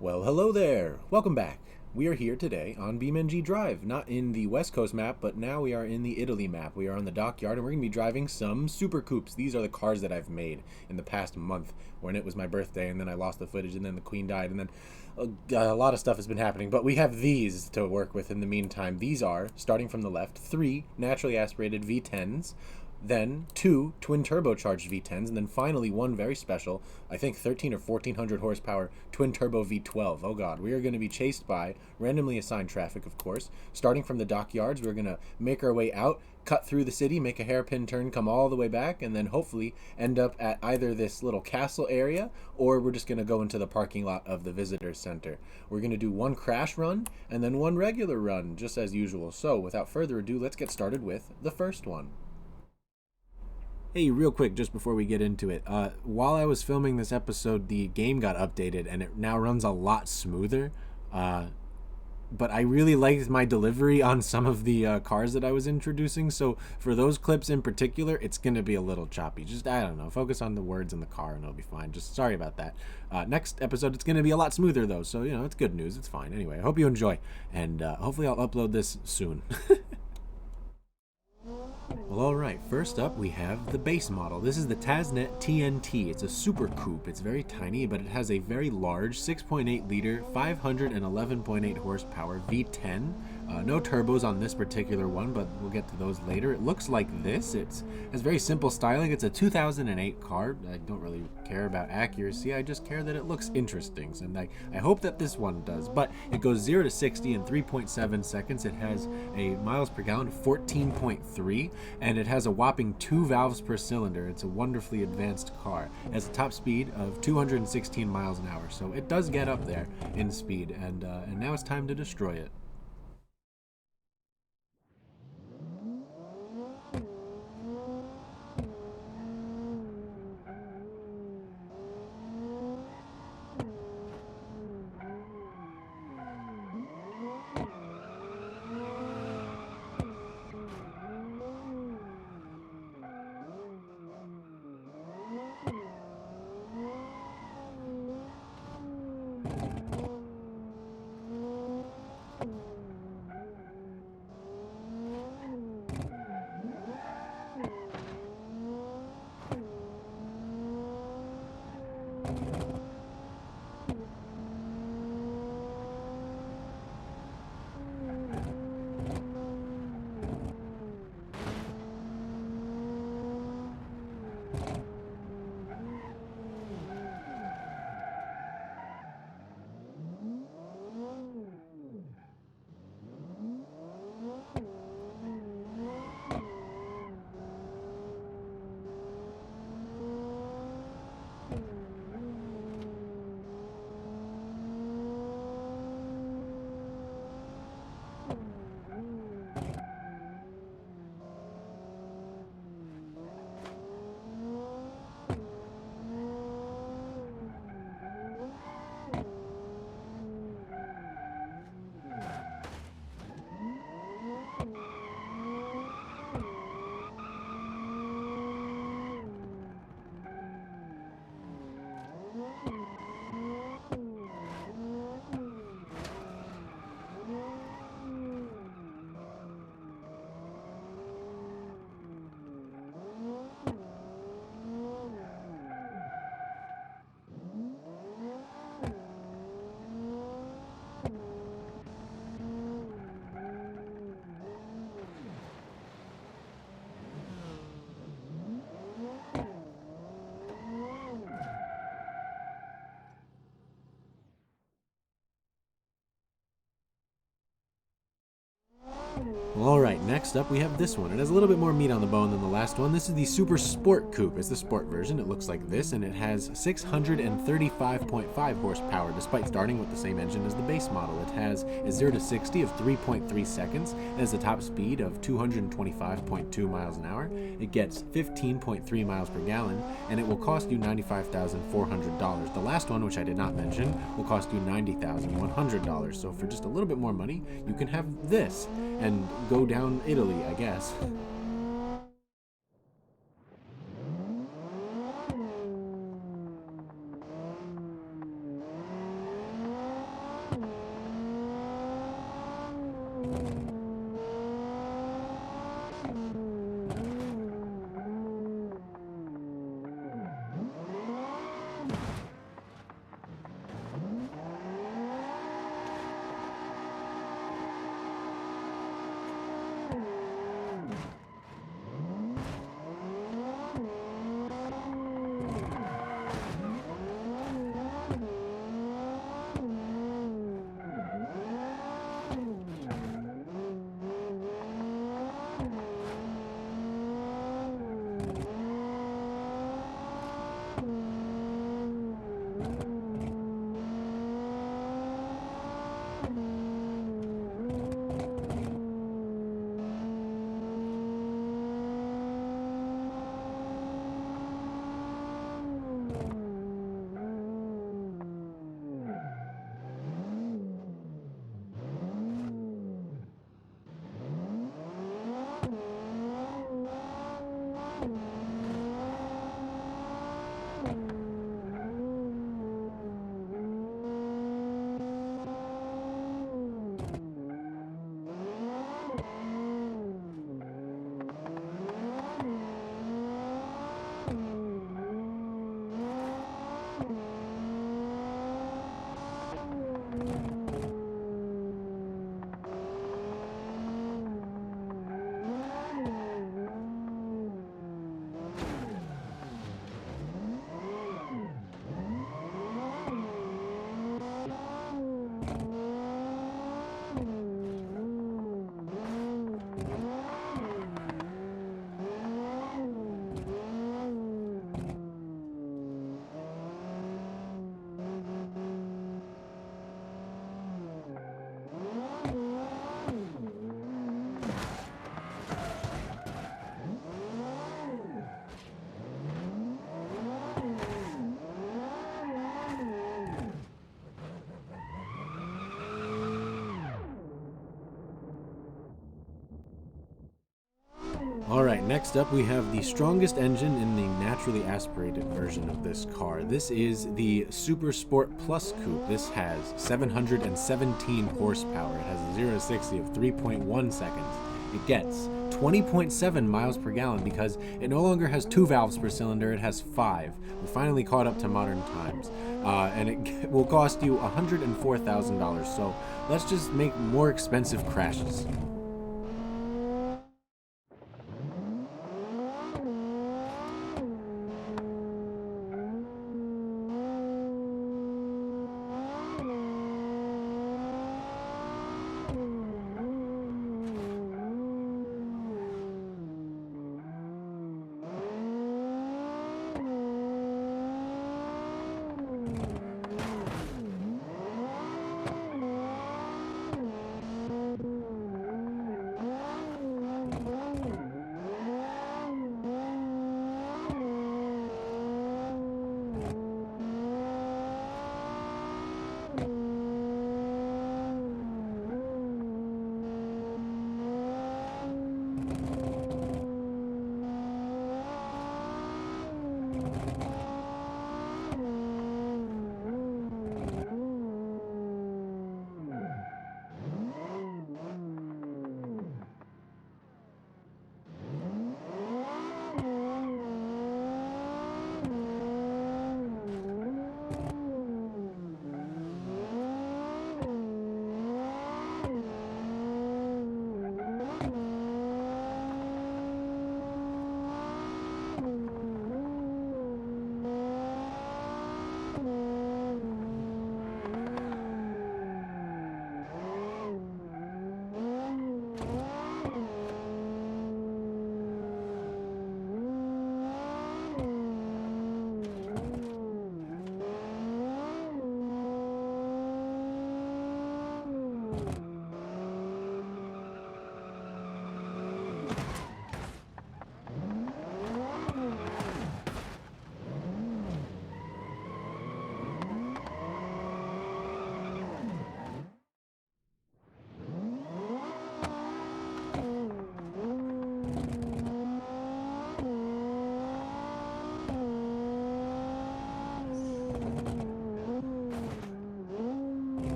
Well, hello there. Welcome back. We are here today on BeamNG Drive, not in the West Coast map, but now we are in the Italy map. We are on the dockyard and we're going to be driving some Super Coupes. These are the cars that I've made in the past month when it was my birthday and then I lost the footage and then the Queen died and then a lot of stuff has been happening. But we have these to work with in the meantime. These are, starting from the left, 3 naturally aspirated V10s, then 2 twin turbocharged V10s, and then finally one very special, I think 13 or 1400 horsepower twin turbo V12. Oh god, we are going to be chased by randomly assigned traffic, of course. Starting from the dockyards, we're going to make our way out, cut through the city, make a hairpin turn, come all the way back, and then hopefully end up at either this little castle area, or we're just going to go into the parking lot of the visitor center. We're going to do one crash run, and then one regular run, just as usual. So, without further ado, let's get started with the first one. Hey, real quick, just before we get into it, while I was filming this episode, the game got updated and it now runs a lot smoother, but I really liked my delivery on some of the cars that I was introducing, so for those clips in particular, it's going to be a little choppy. Just, I don't know, focus on the words in the car and it'll be fine. Just sorry about that. Next episode, it's going to be a lot smoother though, so, you know, it's good news. It's fine. Anyway, I hope you enjoy, and hopefully I'll upload this soon. Well, alright, first up we have the base model. This is the Tasnet TNT. It's a super coupe. It's very tiny, but it has a very large 6.8 liter, 511.8 horsepower V10. No turbos on this particular one, but we'll get to those later. It looks like this. It has very simple styling. It's a 2008 car. I don't really care about accuracy. I just care that it looks interesting, and I hope that this one does. But it goes 0 to 60 in 3.7 seconds. It has a miles per gallon of 14.3, and it has a whopping 2 valves per cylinder. It's a wonderfully advanced car. It has a top speed of 216 miles an hour, so it does get up there in speed, and now it's time to destroy it. Alright, next up we have this one. It has a little bit more meat on the bone than the last one. This is the Super Sport Coupe. It's the sport version. It looks like this, and it has 635.5 horsepower, despite starting with the same engine as the base model. It has a 0 to 60 of 3.3 seconds. It has a top speed of 225.2 miles an hour. It gets 15.3 miles per gallon, and it will cost you $95,400. The last one, which I did not mention, will cost you $90,100. So for just a little bit more money, you can have this and go down Italy, I guess. Next up, we have the strongest engine in the naturally aspirated version of this car. This is the Super Sport Plus Coupe. This has 717 horsepower. It has a 0 to 60 of 3.1 seconds. It gets 20.7 miles per gallon because it no longer has 2 valves per cylinder, it has 5. We finally caught up to modern times. And it will cost you $104,000, so let's just make more expensive crashes.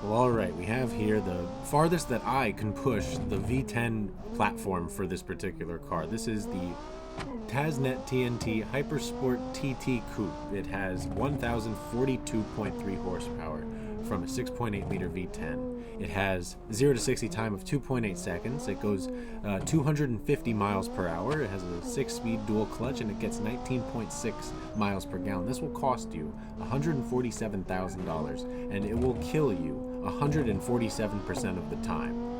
Well, alright, we have here the farthest that I can push the V10 platform for this particular car. This is the Tasnet TNT Hypersport TT Coupe. It has 1,042.3 horsepower from a 6.8 liter V10. It has 0 to 60 time of 2.8 seconds. It goes 250 miles per hour. It has a 6-speed dual clutch, and it gets 19.6 miles per gallon. This will cost you $147,000, and it will kill you 147% of the time.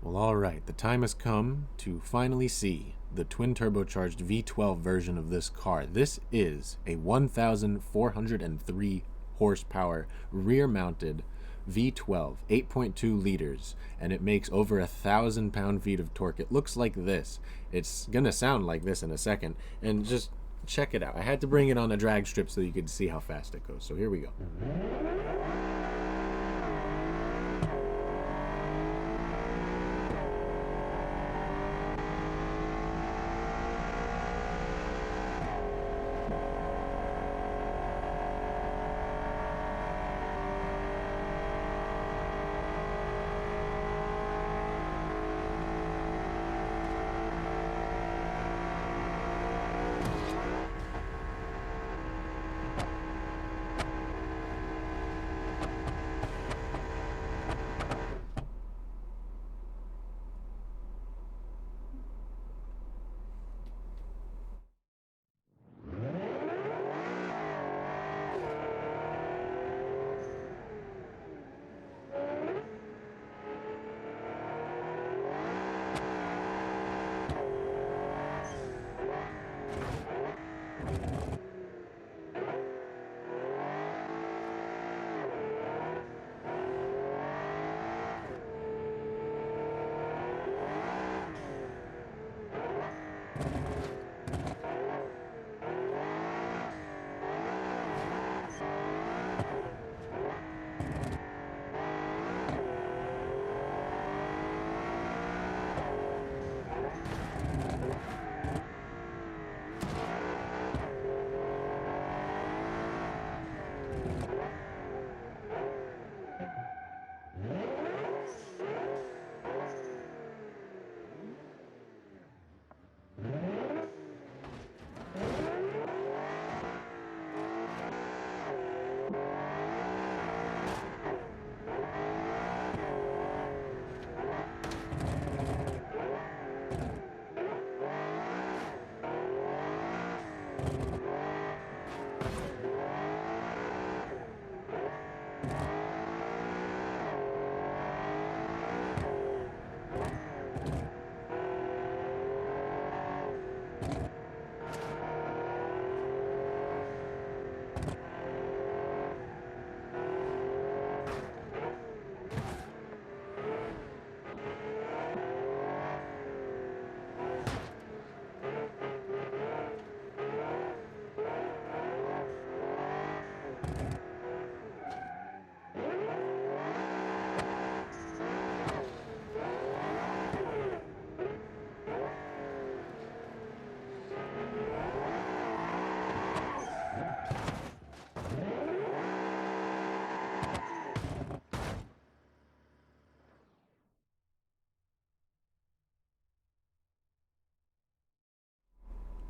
Well, alright, the time has come to finally see the twin turbocharged V12 version of this car. This is a 1,403 horsepower rear mounted V12, 8.2 liters, and it makes over 1,000 pound-feet of torque. It looks like this. It's gonna sound like this in a second, and just check it out. I had to bring it on a drag strip so you could see how fast it goes. So here we go.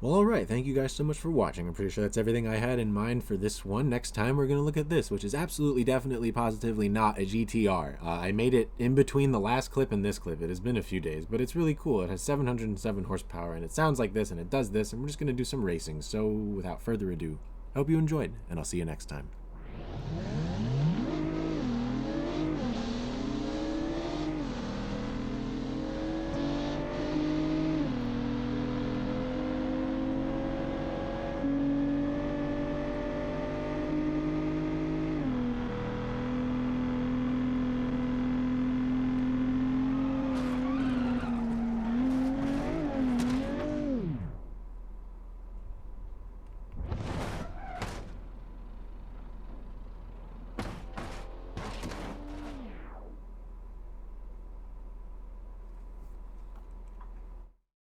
Well, alright, thank you guys so much for watching. I'm pretty sure that's everything I had in mind for this one. Next time we're going to look at this, which is absolutely, definitely, positively not a GTR. I made it in between the last clip and this clip. It has been a few days, but it's really cool. It has 707 horsepower, and it sounds like this, and it does this, and we're just going to do some racing. So, without further ado, I hope you enjoyed, and I'll see you next time.